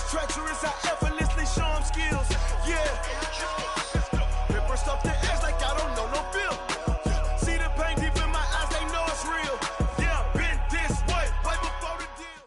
treacherous, I effortlessly show them skills. Yeah. Pepper stuff the edge like I don't know no bill. See the pain deep in my eyes, they know it's real. Yeah, been this way before the deal.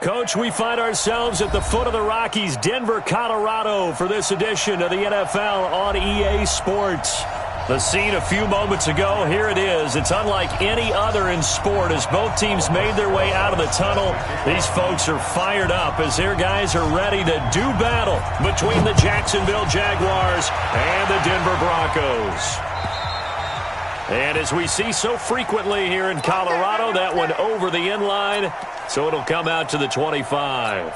Coach, we find ourselves at the foot of the Rockies, Denver, Colorado, for this edition of the NFL on EA Sports. The scene a few moments ago, here it is. It's unlike any other in sport as both teams made their way out of the tunnel. These folks are fired up as their guys are ready to do battle between the Jacksonville Jaguars and the Denver Broncos. And as we see so frequently here in Colorado, that one over the inline, so it'll come out to the 25.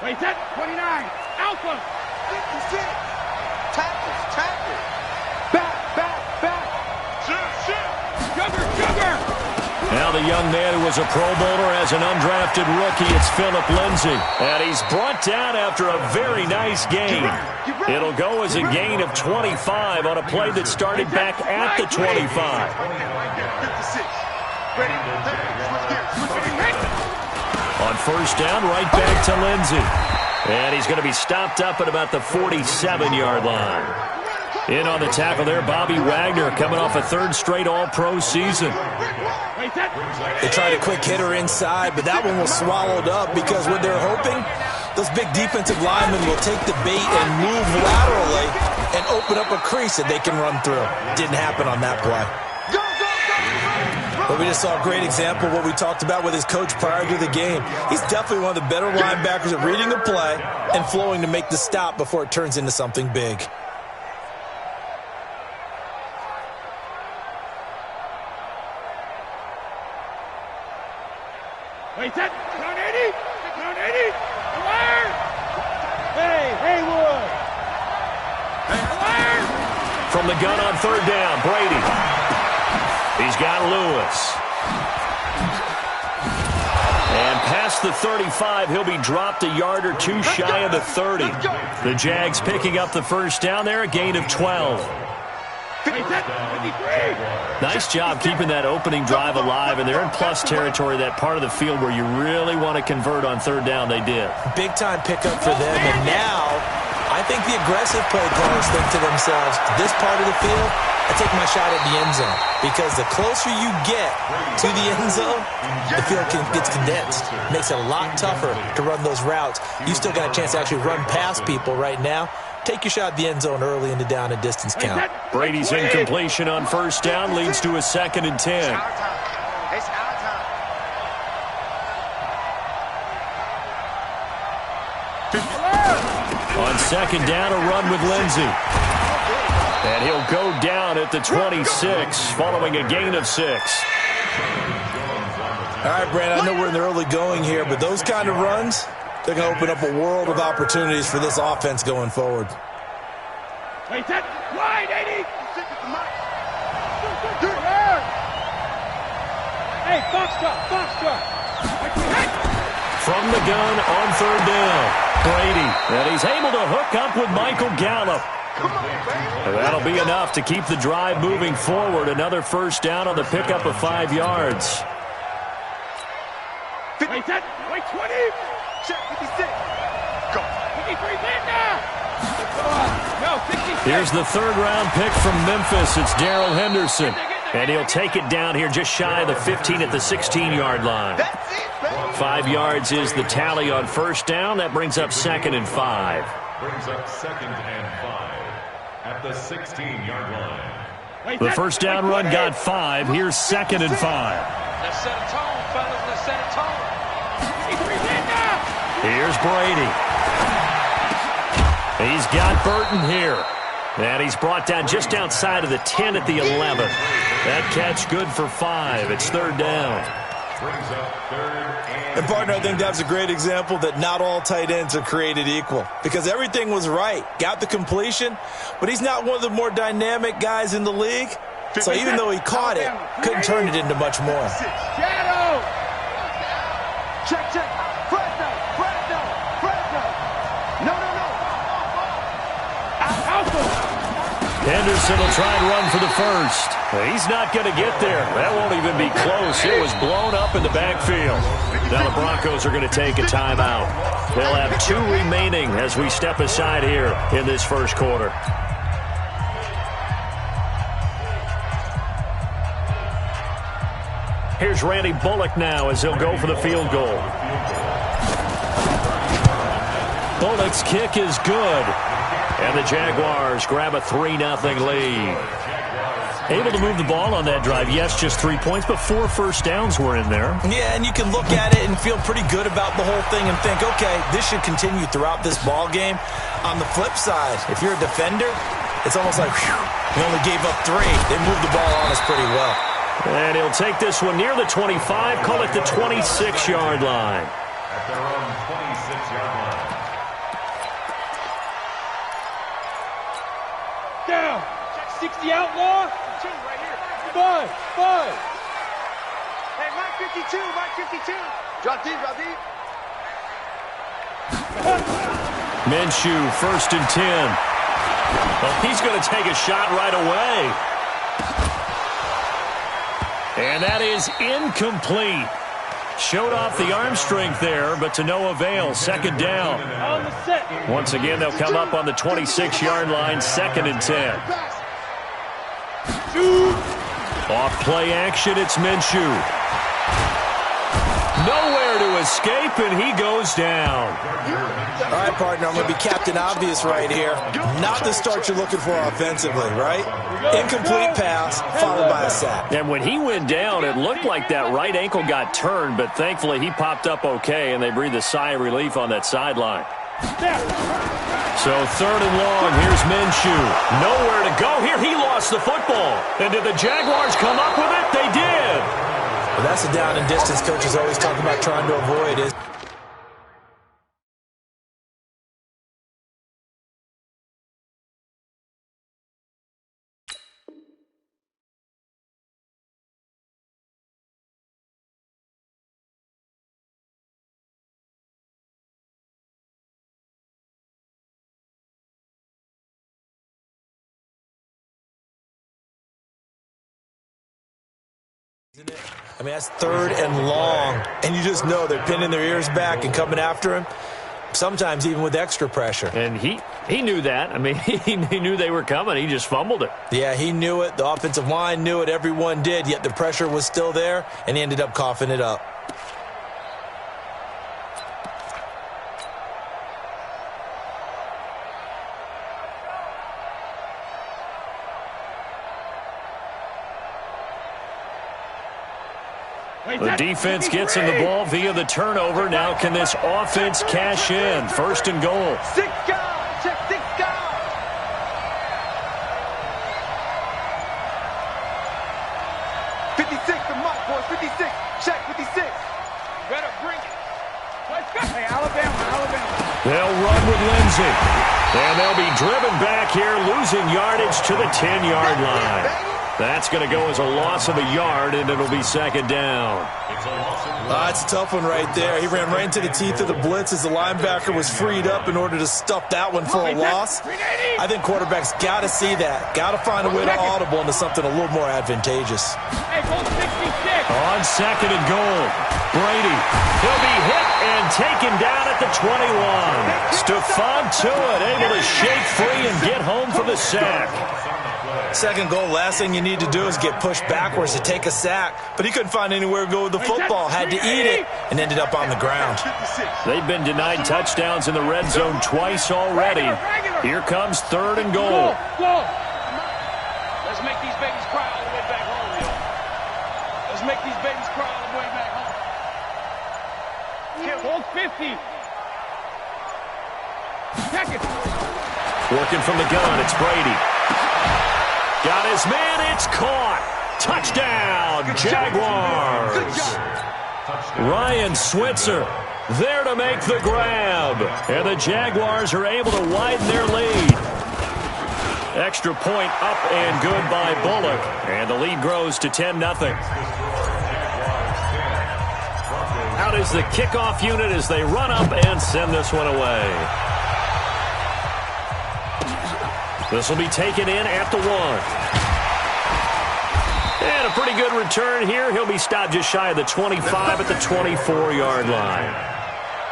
Wait, that 29, Alpha, 56, tackle, back, sugar. Now the young man who was a Pro Bowler as an undrafted rookie, it's Phillip Lindsay. And he's brought down after a very nice gain. It'll go as a gain of 25 on a play that started back at the 25. 56, ready, On first down, right back to Lindsay. And he's going to be stopped up at about the 47-yard line. In on the tackle there, Bobby Wagner, coming off a third straight All-Pro season. They tried a quick hitter inside, but that one was swallowed up because what they're hoping, those big defensive linemen will take the bait and move laterally and open up a crease that they can run through. Didn't happen on that play. But we just saw a great example of what we talked about with his coach prior to the game. He's definitely one of the better linebackers at reading a play and flowing to make the stop before it turns into something big. Wait, that, down 80, alert! Hey, Haywood! Alert! From the gun on third down, Brady. He's got Lewis. And past the 35, he'll be dropped a yard or two shy of the 30. The Jags picking up the first down there, a gain of 12. Nice job keeping that opening drive alive, and they're in plus territory, that part of the field where you really want to convert on third down. They did. Big-time pickup for them, and now I think the aggressive play callers think to themselves, this part of the field, I take my shot at the end zone, because the closer you get to the end zone, the field gets condensed. Makes it a lot tougher to run those routes. You still got a chance to actually run past people right now. Take your shot at the end zone early in the down and distance count. Brady's incompletion on first down leads to a 2nd and 10. It's our time. On second down, a run with Lindsay. And he'll go down at the 26, following a gain of 6. All right, Brandon, I know we're in the early going here, but those kind of runs, they're going to open up a world of opportunities for this offense going forward. Wait, that wide, 80. Hey, Foxtrot. From the gun on third down, Brady. And he's able to hook up with Michael Gallup. And that'll be enough to keep the drive moving forward. Another first down on the pickup of 5 yards. Wait, 20. Check 56. Go. 53 in now. No, 56. Here's the third-round pick from Memphis. It's Darrell Henderson. And he'll take it down here just shy of the 15 at the 16-yard line. 5 yards is the tally on first down. That brings up 2nd and 5. Brings up 2nd and 5 at the 16-yard line. The first down run got 5. Here's 2nd and 5. Let's set a tone, fellas. Let's set a tone. Here's Brady. He's got Burton here. And he's brought down just outside of the 10 at the 11. That catch good for 5. It's third down. Brings up 3rd And, partner, I think that's a great example that not all tight ends are created equal, because everything was right. Got the completion, but he's not one of the more dynamic guys in the league. So even though he caught it, couldn't turn it into much more. Shadow. Check. Henderson will try and run for the first. He's not going to get there. That won't even be close. It was blown up in the backfield. Now the Broncos are going to take a timeout. They'll have 2 remaining as we step aside here in this first quarter. Here's Randy Bullock now as he'll go for the field goal. Bullock's kick is good. And the Jaguars grab a 3-0 lead. Able to move the ball on that drive. Yes, just 3 points, but 4 first downs were in there. Yeah, and you can look at it and feel pretty good about the whole thing and think, okay, this should continue throughout this ball game. On the flip side, if you're a defender, it's almost like, whew, we only gave up 3. They moved the ball on us pretty well. And he'll take this one near the 25, call it the 26-yard line. At their own 26-yard line. Down. 60 outlaw. 2 right here. 5. Hey, Mike 52. Drop deep. Minshew, 1st and 10. Well, he's going to take a shot right away. And that is incomplete. Showed off the arm strength there, but to no avail. 2nd down. On the set. Once again, they'll come up on the 26-yard line, 2nd and 10. Off play action, it's Minshew. Nowhere to escape, and he goes down. All right, partner, I'm going to be Captain Obvious right here. Not the start you're looking for offensively, right? Incomplete pass, followed by a sack. And when he went down, it looked like that right ankle got turned, but thankfully he popped up okay, and they breathed a sigh of relief on that sideline. So 3rd and long, here's Minshew. Nowhere to go here. He lost the football. And did the Jaguars come up with it? They did. Well, that's the down and distance coaches always talk about trying to avoid is. I mean, that's 3rd and long, and you just know they're pinning their ears back and coming after him, sometimes even with extra pressure. And he knew that. I mean, he knew they were coming. He just fumbled it. Yeah, he knew it. The offensive line knew it. Everyone did, yet the pressure was still there, and he ended up coughing it up. The defense gets in the ball via the turnover. Now can this offense cash in? 1st and goal. 6 guys. Check 6 guys. 56 to Mike, boys. 56. Check 56. Better bring it. Hey, Alabama. They'll run with Lindsey. And they'll be driven back here, losing yardage to the 10-yard line. That's going to go as a loss of a yard, and it'll be 2nd down. That's a tough one right there. He ran right into the teeth of the blitz as the linebacker was freed up in order to stuff that one for a loss. I think quarterbacks got to see that. Got to find a way to audible into something a little more advantageous. Hey, goal 66. On 2nd and goal, Brady. He'll be hit and taken down at the 21. Stephon Tuitt able to shake free and get home for the sack. 2nd goal, last thing you need to do is get pushed backwards to take a sack. But he couldn't find anywhere to go with the football. Had to eat it and ended up on the ground. They've been denied touchdowns in the red zone twice already. Here comes 3rd and goal. Let's make these babies cry all the way back home, yo. Let's make these babies cry all the way back home. Hold 50. Check it. Working from the gun, it's Brady. Got his man, it's caught. Touchdown, Jaguars. Ryan Switzer there to make the grab. And the Jaguars are able to widen their lead. Extra point up and good by Bullock. And the lead grows to 10-0. Out is the kickoff unit as they run up and send this one away. This will be taken in at the 1. And a pretty good return here. He'll be stopped just shy of the 25 at the 24-yard line.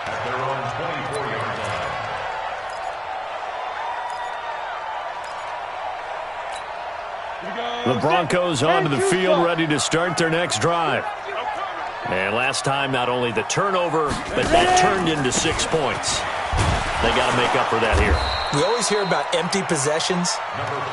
At their own 24-yard line. The Broncos onto the field, ready to start their next drive. And last time, not only the turnover, but that turned into 6 points. They got to make up for that here. We always hear about empty possessions,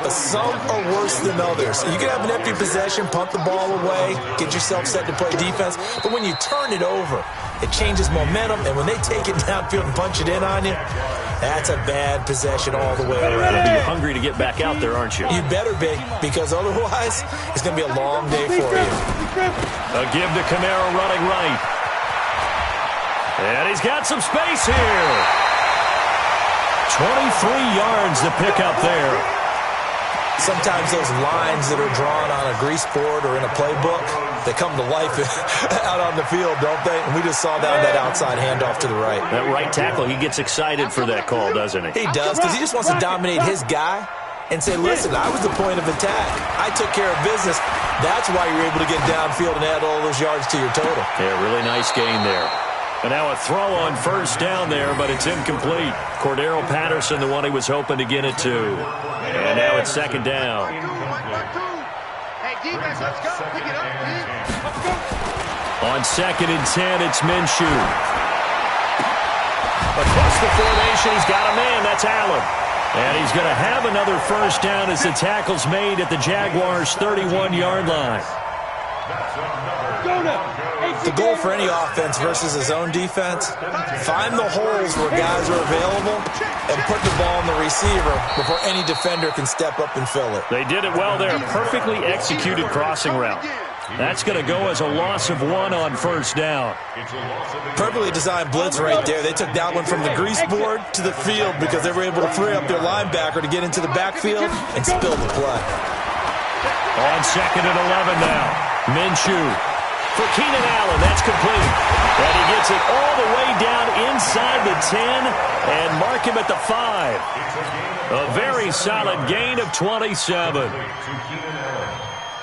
but some are worse than others. You can have an empty possession, punt the ball away, get yourself set to play defense, but when you turn it over, it changes momentum, and when they take it downfield and punch it in on you, that's a bad possession all the way around. You're hungry to get back out there, aren't you? You better be, because otherwise, it's going to be a long day for you. A give to Kamara running right. And he's got some space here. 23 yards to pick up there. Sometimes those lines that are drawn on a grease board or in a playbook, they come to life out on the field, don't they? And we just saw that outside handoff to the right. That right tackle, he gets excited for that call, doesn't he? He does, because he just wants to dominate his guy and say, listen, I was the point of attack. I took care of business. That's why you're able to get downfield and add all those yards to your total. Yeah, really nice gain there. And now a throw on first down there, but it's incomplete. Cordero Patterson, the one he was hoping to get it to. And now it's second down. Hey, defense, let's go. Pick it up, please. Let's go. On 2nd and 10, it's Minshew. Across the formation, he's got a man. That's Allen. And he's going to have another first down as the tackle's made at the Jaguars' 31-yard line. The goal for any offense versus his own defense, find the holes where guys are available and put the ball on the receiver before any defender can step up and fill it. They did it well there. Perfectly executed crossing route. That's going to go as a loss of 1 on first down. Perfectly designed blitz right there. They took that one from the grease board to the field because they were able to free up their linebacker to get into the backfield and spill the play. On 2nd and 11 now. Minshew. For Keenan Allen, that's complete. And he gets it all the way down inside the 10 and mark him at the 5. A very solid gain of 27.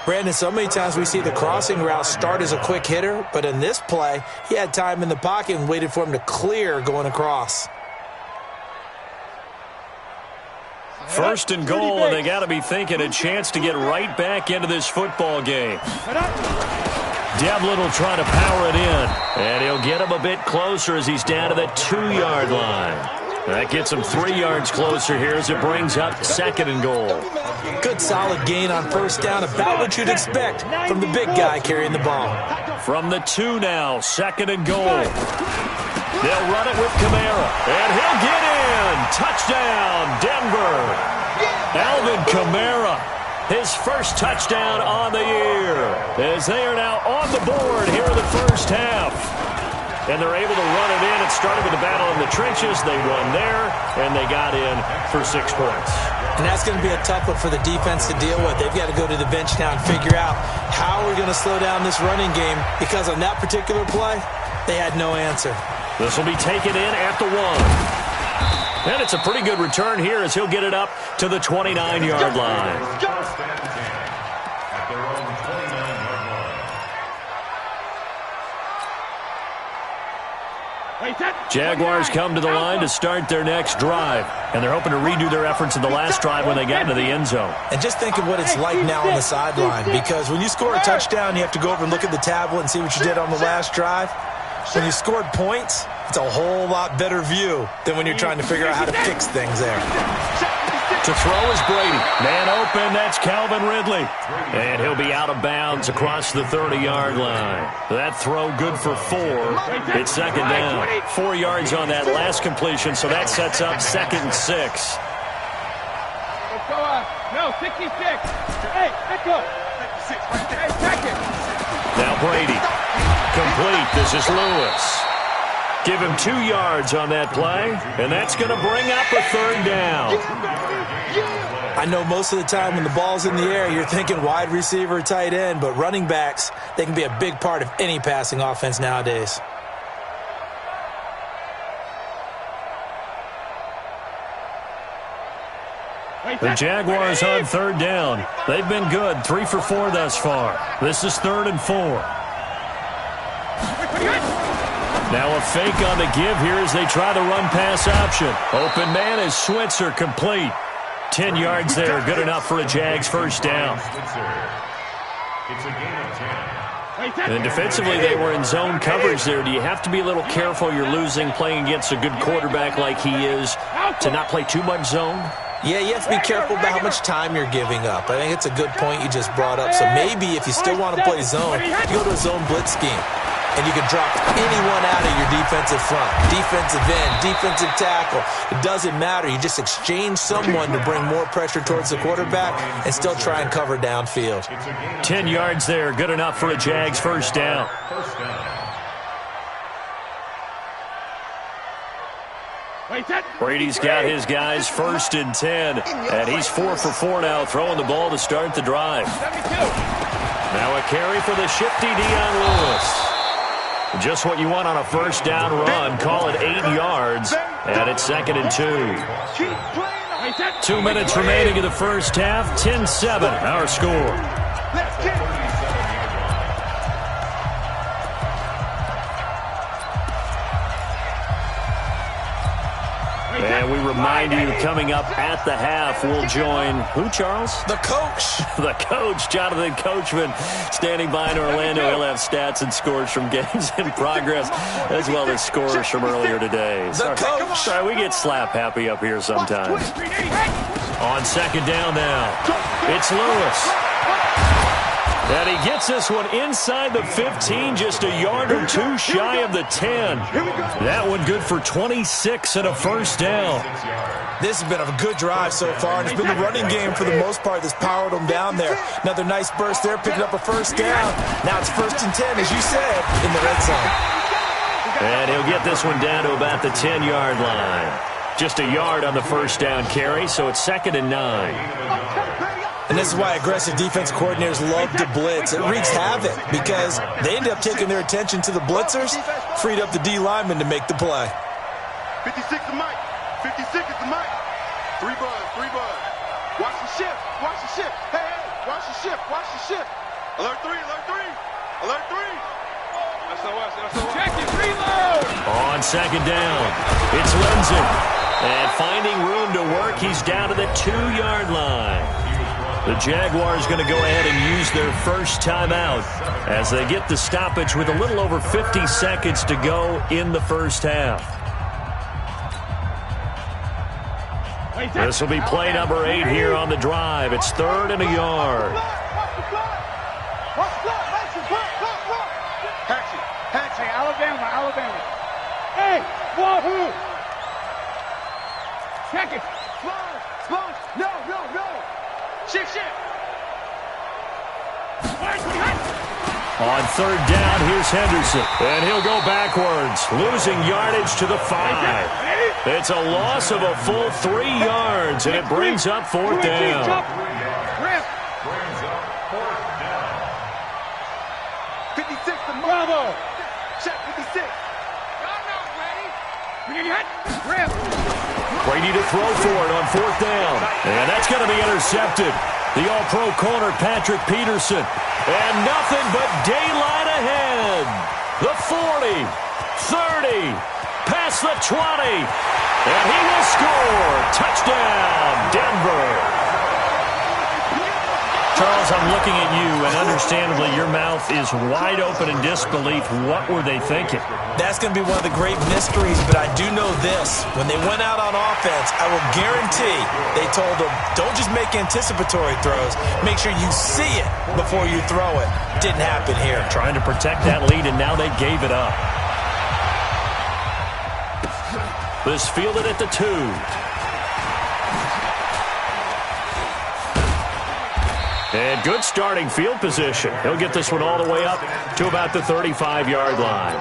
Brandon, so many times we see the crossing route start as a quick hitter, but in this play, he had time in the pocket and waited for him to clear going across. First and goal, and they got to be thinking a chance to get right back into this football game. Devlin will try to power it in, and he'll get him a bit closer as he's down to the 2-yard line. That gets him 3 yards closer here as it brings up 2nd and goal. Good solid gain on first down, about what you'd expect from the big guy carrying the ball. From the 2 now, 2nd and goal. They'll run it with Kamara, and he'll get in. Touchdown, Denver. Alvin Kamara, his first touchdown on the year, as they are now on the board here in the first half. And they're able to run it in. It started with a battle in the trenches. They won there, and they got in for 6 points. And that's going to be a tough one for the defense to deal with. They've got to go to the bench now and figure out how we're going to slow down this running game, because on that particular play, they had no answer. This will be taken in at the 1. And it's a pretty good return here as he'll get it up to the 29-yard line. At their own 29-yard line. Jaguars come to the line to start their next drive, and they're hoping to redo their efforts in the last drive when they got into the end zone. And just think of what it's like now on the sideline, because when you score a touchdown, you have to go over and look at the tablet and see what you did on the last drive. When you scored points, it's a whole lot better view than when you're trying to figure out how to fix things there. To throw is Brady. Man open, that's Calvin Ridley. And he'll be out of bounds across the 30-yard line. That throw good for 4. It's 2nd down. 4 yards on that last completion, so that sets up 2nd and 6. Let's go up. No, 66. Hey, let's go. 66. Hey, check it. Now Brady. Complete. This is Lewis. Give him 2 yards on that play, and that's going to bring up a 3rd down. I know most of the time when the ball's in the air, you're thinking wide receiver, tight end, but running backs, they can be a big part of any passing offense nowadays. The Jaguars on third down. They've been good, 3 for 4 thus far. This is 3rd and 4. Now a fake on the give here as they try the run-pass option. Open man is Switzer, complete. 10 yards there, good enough for a Jags first down. It's a game of 10. And defensively, they were in zone coverage there. Do you have to be a little careful you're losing playing against a good quarterback like he is to not play too much zone? Yeah, you have to be careful about how much time you're giving up. I think it's a good point you just brought up. So maybe if you still want to play zone, you go to a zone blitz scheme. And you can drop anyone out of your defensive front, defensive end, defensive tackle. It doesn't matter. You just exchange someone to bring more pressure towards the quarterback and still try and cover downfield. 10 yards there, good enough for a Jags first down. Brady's got his guys 1st and 10, and he's 4 for 4 now, throwing the ball to start the drive. Now a carry for the shifty Dion Lewis. Just what you want on a first down run. Call it 8 yards, and it's 2nd and 2. 2 minutes remaining in the first half, 10-7, our score. And we remind you, coming up at the half, we'll join who, Charles? The coach. The coach, Jonathan Coachman, standing by in Orlando. He'll have stats and scores from games in progress, as well as scores from earlier today. The coach. Sorry, we get slap happy up here sometimes. On 2nd down now, it's Lewis. And he gets this one inside the 15, just a yard or 2 shy of the 10. That one good for 26 and a first down. This has been a good drive so far, and it's been the running game for the most part that's powered them down there. Another nice burst there, picking up a first down. Now it's 1st and 10, as you said, in the red zone. And he'll get this one down to about the 10-yard line. Just a yard on the first down carry, so it's 2nd and 9. And this is why aggressive defense coordinators love to blitz. It wreaks havoc because they end up taking their attention to the blitzers, freed up the D lineman to make the play. 56 is Mike. 56 is the Mike. 3 buzz. Watch the shift. Hey, watch the shift. Alert 3. Check it, reload. On 2nd down, it's Lindsay. And finding room to work, he's down to the 2-yard line. The Jaguars going to go ahead and use their first timeout as they get the stoppage with a little over 50 seconds to go in the first half. This will be play number 8 here on the drive. It's 3rd and a yard. Hey, Alabama. Hey, wahoo! Check it. Slow. No. Shift. On 3rd down, here's Henderson. And he'll go backwards, losing yardage to the 5. It's a loss of a full 3 yards, and it brings up 4th down. Rip. 56 to Bravo. Check 56. Rip. Brady to throw for it on 4th down. And that's going to be intercepted. The all-pro corner, Patrick Peterson. And nothing but daylight ahead. The 40, 30, past the 20. And he will score. Touchdown, Denver. Charles, I'm looking at you, and understandably, your mouth is wide open in disbelief. What were they thinking? That's going to be one of the great mysteries, but I do know this. When they went out on offense, I will guarantee they told them, don't just make anticipatory throws. Make sure you see it before you throw it. Didn't happen here. Trying to protect that lead, and now they gave it up. This fielded at the 2. And good starting field position. He'll get this one all the way up to about the 35-yard line.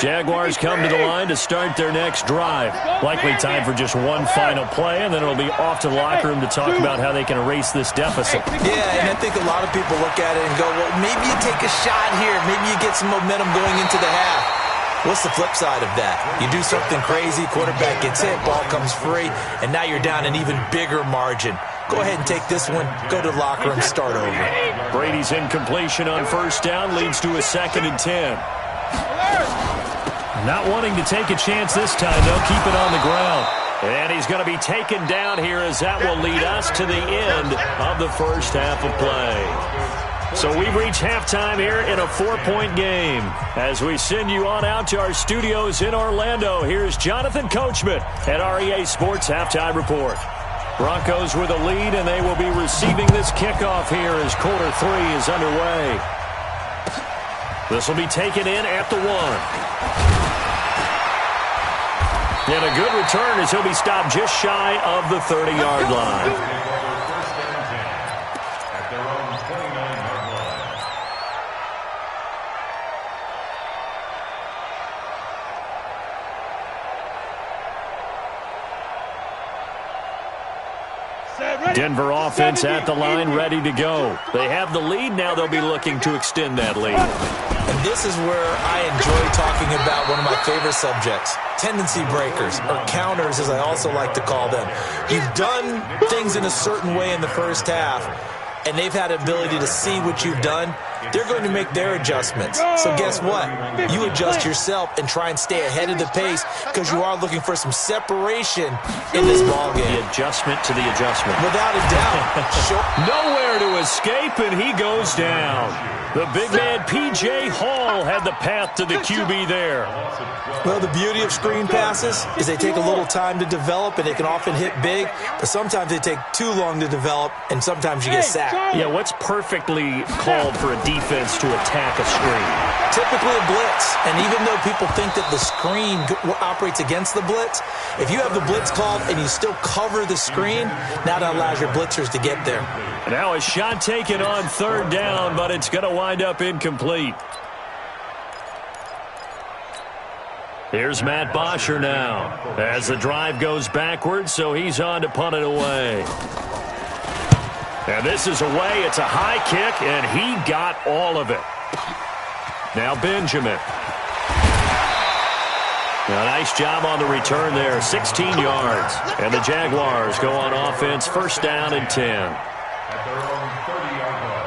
Jaguars come to the line to start their next drive. Likely time for just one final play, and then it'll be off to the locker room to talk about how they can erase this deficit. Yeah, and I think a lot of people look at it and go, well, maybe you take a shot here. Maybe you get some momentum going into the half. What's the flip side of that? You do something crazy, quarterback gets hit, ball comes free, and now you're down an even bigger margin. Go ahead and take this one, go to the locker room, start over. Brady's incompletion on first down leads to a 2nd and 10. Not wanting to take a chance this time, though. Keep it on the ground. And he's going to be taken down here as that will lead us to the end of the first half of play. So we've reached halftime here in a 4-point game. As we send you on out to our studios in Orlando, here's Jonathan Coachman at REA Sports Halftime Report. Broncos with a lead, and they will be receiving this kickoff here as quarter 3 is underway. This will be taken in at the 1. And a good return as he'll be stopped just shy of the 30-yard line. At their own 29-yard line. Denver offense at the line, ready to go. They have the lead. Now they'll be looking to extend that lead. And this is where I enjoy talking about one of my favorite subjects, tendency breakers, or counters as I also like to call them. You've done things in a certain way in the first half, and they've had the ability to see what you've done. They're going to make their adjustments. So guess what? You adjust yourself and try and stay ahead of the pace because you are looking for some separation in this ballgame. The adjustment to the adjustment. Without a doubt. Sure. Nowhere to escape, and he goes down. The big man, P.J. Hall, had the path to the QB there. Well, the beauty of screen passes is they take a little time to develop, and they can often hit big, but sometimes they take too long to develop, and sometimes you get sacked. Yeah, what's perfectly called for a defense to attack a screen? Typically a blitz, and even though people think that the screen operates against the blitz, if you have the blitz called and you still cover the screen, now that allows your blitzers to get there. Now a shot taken on 3rd down, but it's going to wind up incomplete. Here's Matt Bosher now as the drive goes backwards, so he's on to punt it away. And this is away. It's a high kick, and he got all of it. Now Benjamin. A nice job on the return there, 16 yards. And the Jaguars go on offense, 1st down and 10. At their own 30-yard line.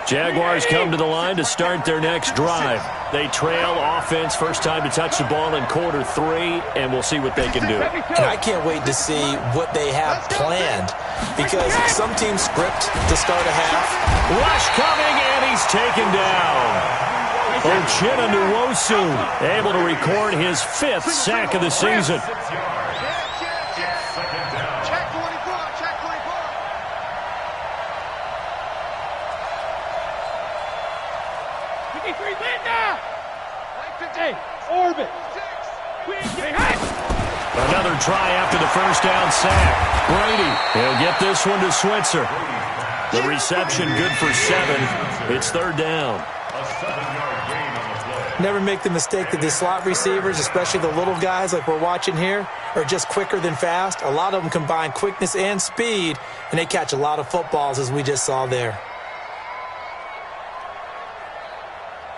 Jaguars come to the line to start their next drive. They trail offense, first time to touch the ball in quarter 3, and we'll see what they can do. And I can't wait to see what they have planned because some teams script to start a half. Rush coming, and he's taken down. Uchenna Nwosu able to record his 5th sack of the season. Another try after the first down sack. Brady, he'll get this one to Switzer. The reception good for 7. It's 3rd down. A 7-yard gain on the play. Never make the mistake that the slot receivers, especially the little guys like we're watching here, are just quicker than fast. A lot of them combine quickness and speed, and they catch a lot of footballs as we just saw there.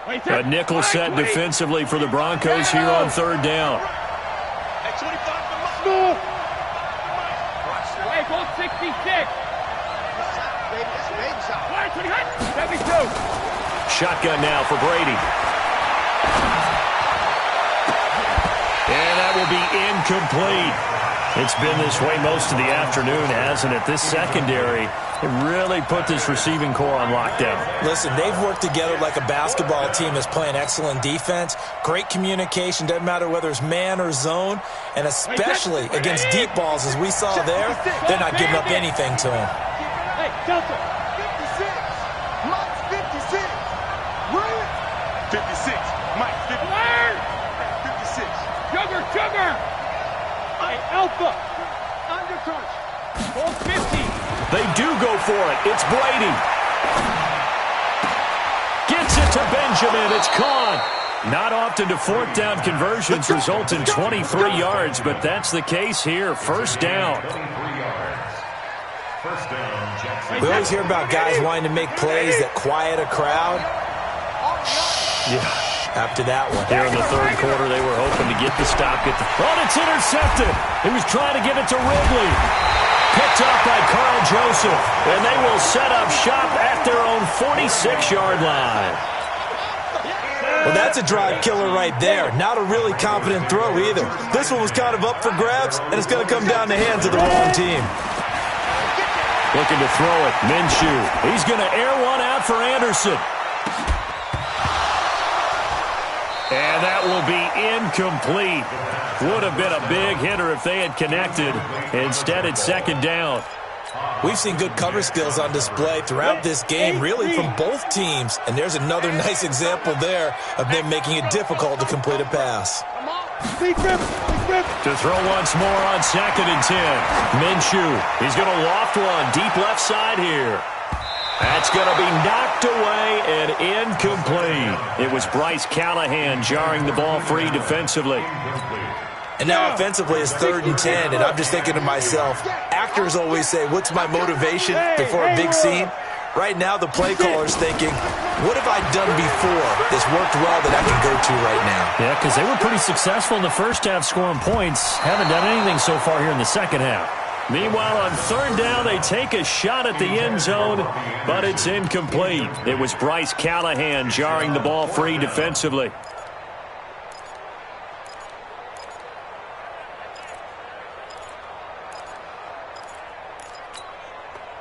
A nickel set defensively for the Broncos here on 3rd down. Shotgun now for Brady. And that will be incomplete. It's been this way most of the afternoon, hasn't it? This secondary, it really put this receiving core on lockdown. Listen, they've worked together like a basketball team is playing excellent defense. Great communication, doesn't matter whether it's man or zone, and especially against deep balls as we saw there, they're not giving up anything to them. Hey, Delta. 56. Mike's 56. Where? 56. Mike 56. for it. It's Brady. Gets it to Benjamin. It's caught. Not often do fourth down conversions result in 23 yards, but that's the case here. First down. We always hear about guys wanting to make plays that quiet a crowd. Yeah. After that one. Here in the third quarter, they were hoping to get the stop. It's intercepted. He was trying to give it to Ridley. Picked up by Carl Joseph. And they will set up shop at their own 46-yard line. Well, that's a drive killer right there. Not a really confident throw either. This one was kind of up for grabs, and it's going to come down the hands of the wrong team. Looking to throw it. Minshew. He's going to air one out for Anderson. And that will be incomplete. Would have been a big hitter if they had connected. Instead, it's second down. We've seen good cover skills on display throughout this game, really from both teams. And there's another nice example there of them making it difficult to complete a pass. To throw once more on 2nd and 10. Minshew. He's going to loft one deep left side here. That's going to be knocked away and incomplete. It was Bryce Callahan jarring the ball free defensively. And now offensively it's 3rd and 10, and I'm just thinking to myself, actors always say, what's my motivation before a big scene? Right now the play caller's thinking, what have I done before this worked well that I can go to right now? Yeah, because they were pretty successful in the first half scoring points. Haven't done anything so far here in the second half. Meanwhile, on 3rd down, they take a shot at the end zone, but it's incomplete. It was Bryce Callahan jarring the ball free defensively.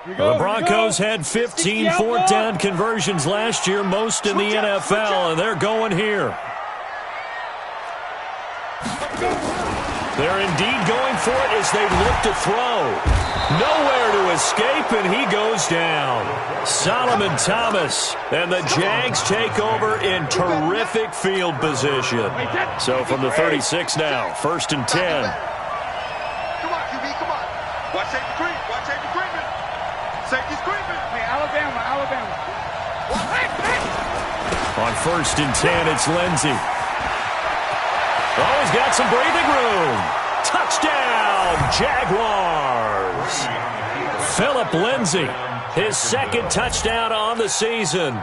The Broncos had 15 fourth down conversions last year, most in the NFL, and they're going here. They're indeed going for it as they look to throw. Nowhere to escape, and he goes down. Solomon Thomas, and the Jags take over in terrific field position. So from the 36 now, 1st and 10. Come on, QB, come on. Watch safety creep. Watch safety creeping. Safety's creeping. Hey, Alabama. On 1st and 10, it's Lindsey. Oh, he's got some breathing room. Touchdown, Jaguars. Philip Lindsey, his 2nd touchdown on the season.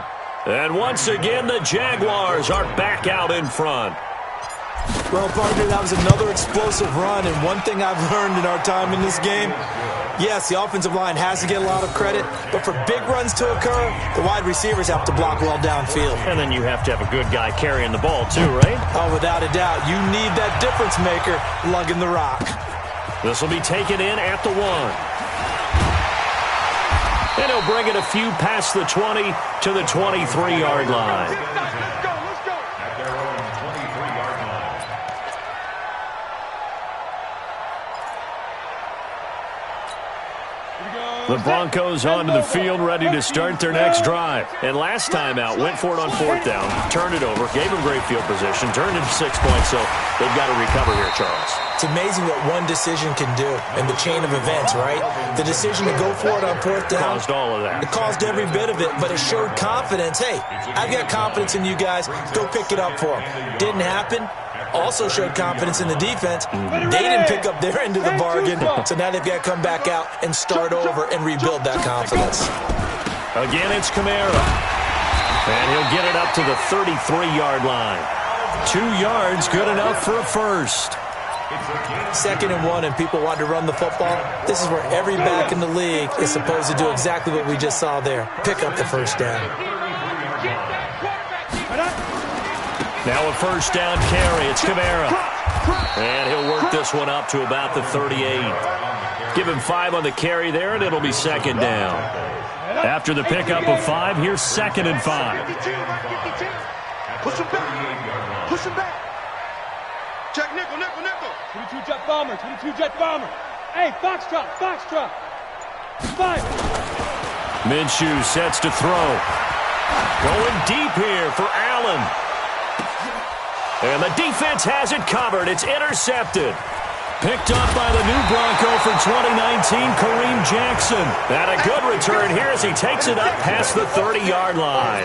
And once again, the Jaguars are back out in front. Well, partner, that was another explosive run, and one thing I've learned in our time in this game, yes, the offensive line has to get a lot of credit, but for big runs to occur, the wide receivers have to block well downfield. And then you have to have a good guy carrying the ball too, right? Oh, without a doubt. You need that difference maker lugging the rock. This will be taken in at the 1. And he'll bring it a few past the 20 to the 23-yard line. The Broncos onto the field, ready to start their next drive. And last time out, went for it on 4th down, turned it over, gave them great field position, turned it to 6 points, so they've got to recover here, Charles. It's amazing what one decision can do in the chain of events, right? The decision to go for it on 4th down. Caused all of that. It caused every bit of it, but it showed confidence. Hey, I've got confidence in you guys. Go pick it up for them. Didn't happen. Also showed confidence in the defense. They didn't pick up their end of the bargain, so now they've got to come back out and start over and rebuild that confidence. Again, it's Kamara. And he'll get it up to the 33-yard line. 2 yards, good enough for a first. 2nd and 1, and people want to run the football. This is where every back in the league is supposed to do exactly what we just saw there. Pick up the first down. Now a first down carry. It's Kamara. And he'll work this one up to about the 38. Give him 5 on the carry there, and it'll be 2nd down. After the pickup of 5, here's 2nd and 5. Push him back. Push him back. Check nickel. 22 jet bomber. Hey, Foxtrot. 5. Minshew sets to throw. Going deep here for Allen. And the defense has it covered. It's intercepted. Picked up by the new Bronco for 2019, Kareem Jackson. And a good return here as he takes it up past the 30-yard line.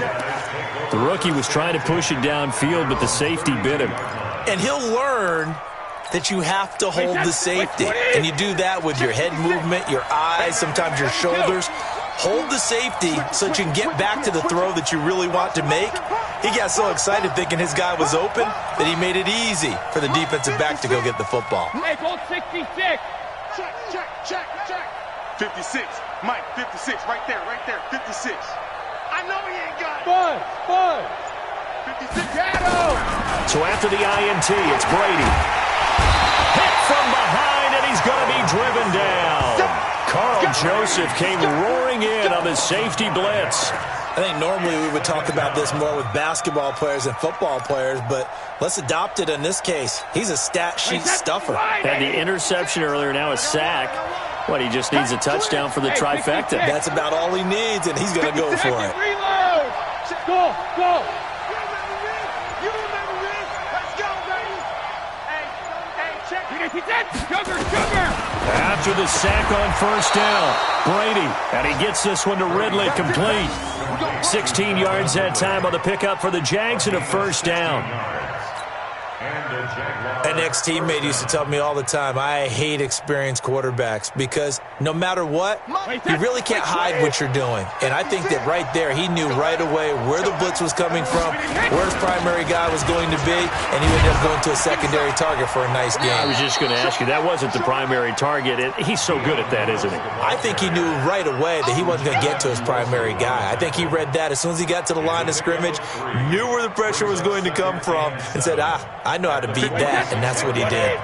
The rookie was trying to push it downfield, but the safety bit him. And he'll learn that you have to hold the safety. And you do that with your head movement, your eyes, sometimes your shoulders. Hold the safety so that you can get back to the throw that you really want to make. He got so excited thinking his guy was open that he made it easy for the defensive back to go get the football. Hey, hold 66. Check, check, check, check. 56. Mike, 56. Right there, 56. I know he ain't got it. Five. 56. So after the INT, it's Brady. Hit from behind, and he's going to be driven down. Carl Joseph came roaring in on the safety blitz. I think normally we would talk about this more with basketball players and football players, but let's adopt it in this case. He's a stat sheet stuffer. Had the interception earlier, now a sack. What, he just needs a touchdown for the trifecta. That's about all he needs, and he's going to go for it. Reload. Go. You remember this? Let's go, baby. Hey, check. Sugar. After the sack on first down, Brady, and he gets this one to Ridley complete. 16 yards that time on the pickup for the Jags and a first down. An ex-teammate used to tell me all the time, I hate experienced quarterbacks because no matter what, you really can't hide what you're doing. And I think that right there, he knew right away where the blitz was coming from, where his primary guy was going to be, and he ended up going to a secondary target for a nice game. I was just going to ask you, that wasn't the primary target. He's so good at that, isn't he? I think he knew right away that he wasn't going to get to his primary guy. I think he read that as soon as he got to the line of scrimmage, knew where the pressure was going to come from, and said, I know how to beat that, and that's what he did.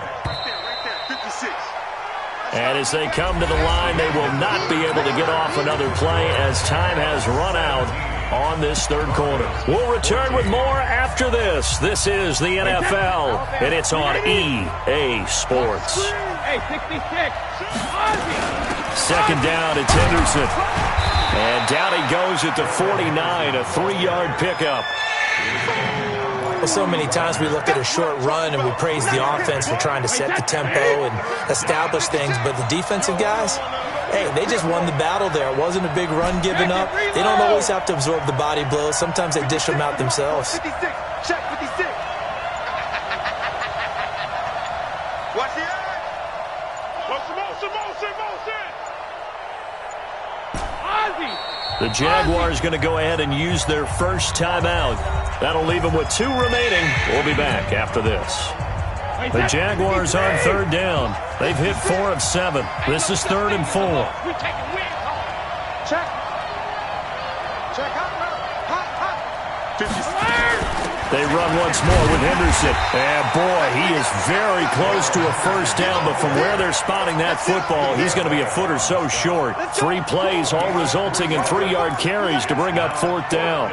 And as they come to the line, they will not be able to get off another play as time has run out on this third quarter. We'll return with more after this. This is the NFL, and it's on EA Sports. Hey, 66. Second down, it's Henderson. And down he goes at the 49, a 3-yard pickup. Well, so many times we look at a short run and we praise the offense for trying to set the tempo and establish things, but the defensive guys, hey, they just won the battle there. It wasn't a big run given up. They don't always have to absorb the body blows. Sometimes they dish them out themselves. 56. Check 56. Watch the eye. The Jaguars going to go ahead and use their first timeout. That'll leave them with 2 remaining. We'll be back after this. The Jaguars on third down. They've hit 4 of 7. This is 3rd and 4. Check. Hot. 56. They run once more with Henderson. And boy, he is very close to a first down, but from where they're spotting that football, he's going to be a foot or so short. 3 plays, all resulting in 3-yard carries to bring up 4th down.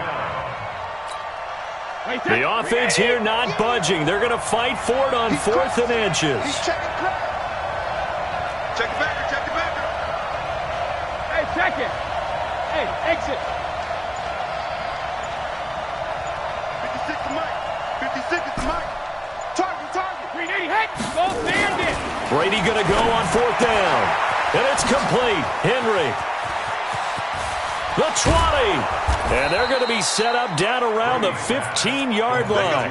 The offense here not budging. They're going to fight for it on 4th and inches. Check it back. Hey, check it. Hey, exit. 56 to Mike. 56 is Mike. Target. 380, hey, go bandit. Brady going to go on 4th down. And it's complete. Henry. The 20. And they're going to be set up down around the 15-yard line.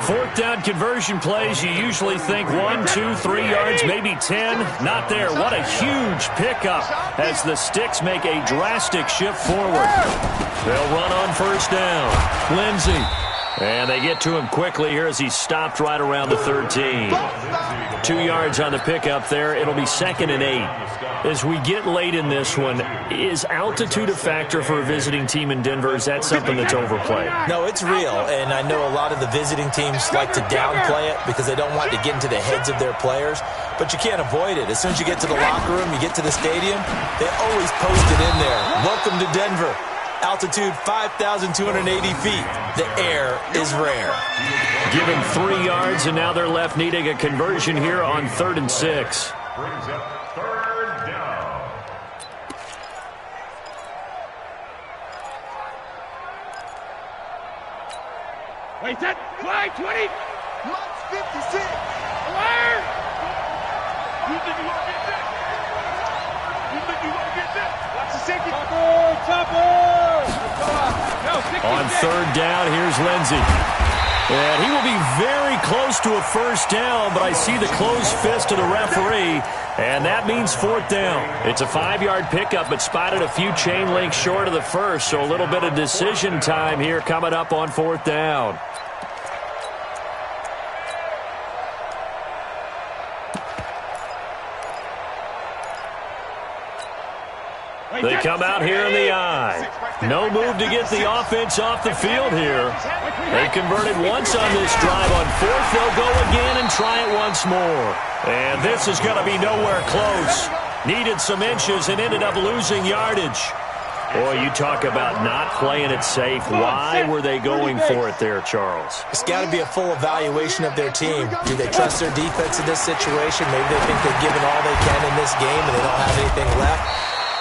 4th down conversion plays, you usually think 1, 2, 3 yards, maybe 10. Not there. What a huge pickup as the Sticks make a drastic shift forward. They'll run on first down. Lindsey. And they get to him quickly here as he's stopped right around the 13. 2 yards on the pickup there. It'll be 2nd and 8. As we get late in this one, is altitude a factor for a visiting team in Denver? Is that something that's overplayed? No, it's real, and I know a lot of the visiting teams like to downplay it because they don't want to get into the heads of their players, but you can't avoid it. As soon as you get to the locker room, you get to the stadium, they always post it in there. Welcome to Denver. Altitude 5,280 feet. The air is rare. Given 3 yards, and now they're left needing a conversion here on 3rd and 6. Brings up 3rd down. Wait, set. Fly, 20. Mike's 56. Fire. You think you want to get this? You think you want to get this? Watch the safety. Chopper! No, 66. On third down, here's Lindsey. And he will be very close to a first down, but I see the closed fist of the referee, and that means fourth down. It's a 5-yard pickup, but spotted a few chain links short of the first, so a little bit of decision time here coming up on fourth down. They come out here in the eye. No move to get the offense off the field here. They converted once on this drive. On fourth, they'll go again and try it once more. And this is going to be nowhere close. Needed some inches and ended up losing yardage. Boy, you talk about not playing it safe. Why were they going for it there, Charles? It's got to be a full evaluation of their team. Do they trust their defense in this situation? Maybe they think they've given all they can in this game and they don't have anything left.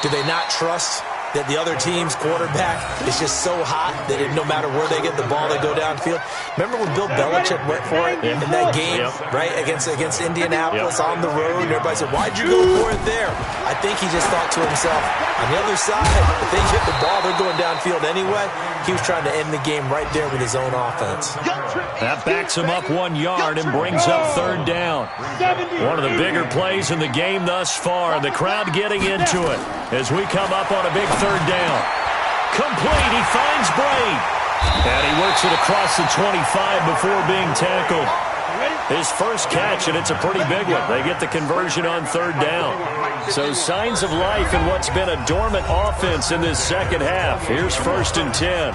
Do they not trust that the other team's quarterback is just so hot that no matter where they get the ball, they go downfield? Remember when Bill Belichick went for it in that game, right, against Indianapolis on the road? And everybody said, why'd you go for it there? I think he just thought to himself, on the other side, if they get the ball, they're going downfield anyway. He was trying to end the game right there with his own offense. That backs him up 1 yard and brings up third down. One of the bigger plays in the game thus far. The crowd getting into it as we come up on a big third down. Complete. He finds Braid. And he works it across the 25 before being tackled. His first catch, and it's a pretty big one. They get the conversion on third down. So signs of life in what's been a dormant offense in this second half. Here's 1st and 10.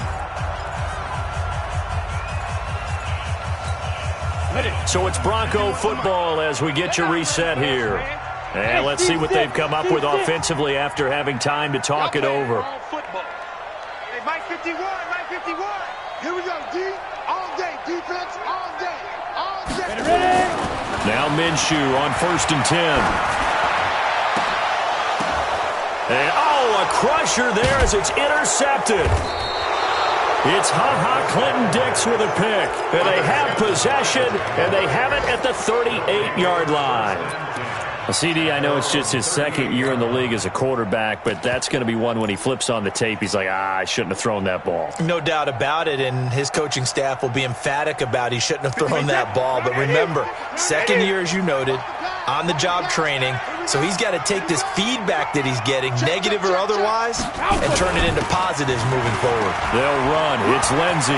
So it's Bronco football as we get you reset here. And let's see what they've come up with offensively after having time to talk it over. Hey, Mike 51, Mike 51. Here we go, D. All day, defense, all day. All day. Now Minshew on 1st and 10. And, a crusher there as it's intercepted. It's Clinton Dix with a pick. And they have possession, and they have it at the 38-yard line. Well, CD, I know it's just his second year in the league as a quarterback, but that's going to be one when he flips on the tape. He's like, I shouldn't have thrown that ball. No doubt about it, and his coaching staff will be emphatic about he shouldn't have thrown that ball. But remember, second year, as you noted, on-the-job training, so he's got to take this feedback that he's getting, negative or otherwise, and turn it into positives moving forward. They'll run. It's Lindsey.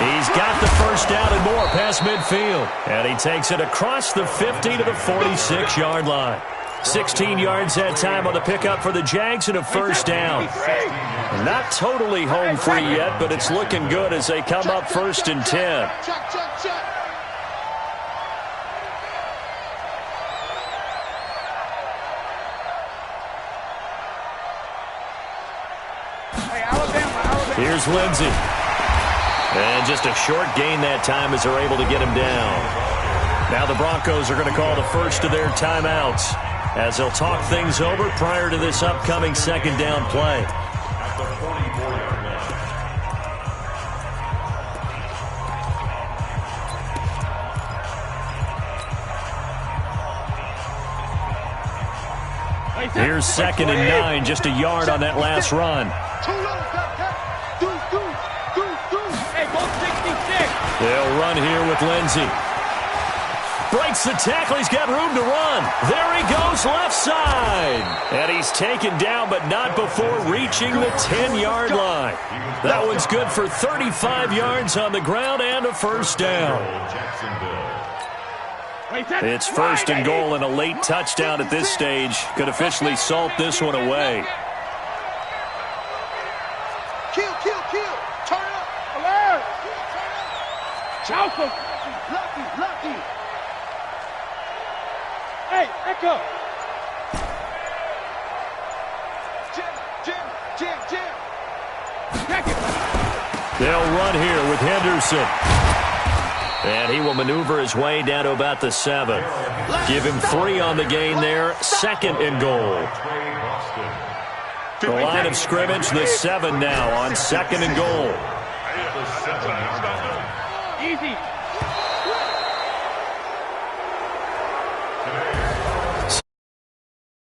He's got the first down and more past midfield. And he takes it across the 50 to the 46-yard line. 16 yards that time on the pickup for the Jags and a first down. Not totally home free yet, but it's looking good as they come up 1st and 10. Here's Lindsey. And just a short gain that time as they're able to get him down. Now the Broncos are going to call the first of their timeouts as they'll talk things over prior to this upcoming second down play. At the 44-yard line. Here's 2nd and 9, just a yard on that last run. Hey, go 66. They'll run here with Lindsey. Breaks the tackle. He's got room to run. There he goes, left side. And he's taken down, but not before reaching the 10-yard line. That one's good for 35 yards on the ground and a first down. It's 1st and goal, and a late touchdown at this stage could officially salt this one away. Kill. Turn up. Alert. Chaucer. Lucky. Hey, Echo. Jim. Check it. They'll run here with Henderson. And he will maneuver his way down to about the 7. Give him 3 on the gain there. 2nd and goal. The line of scrimmage, the 7 now on 2nd and goal. Easy.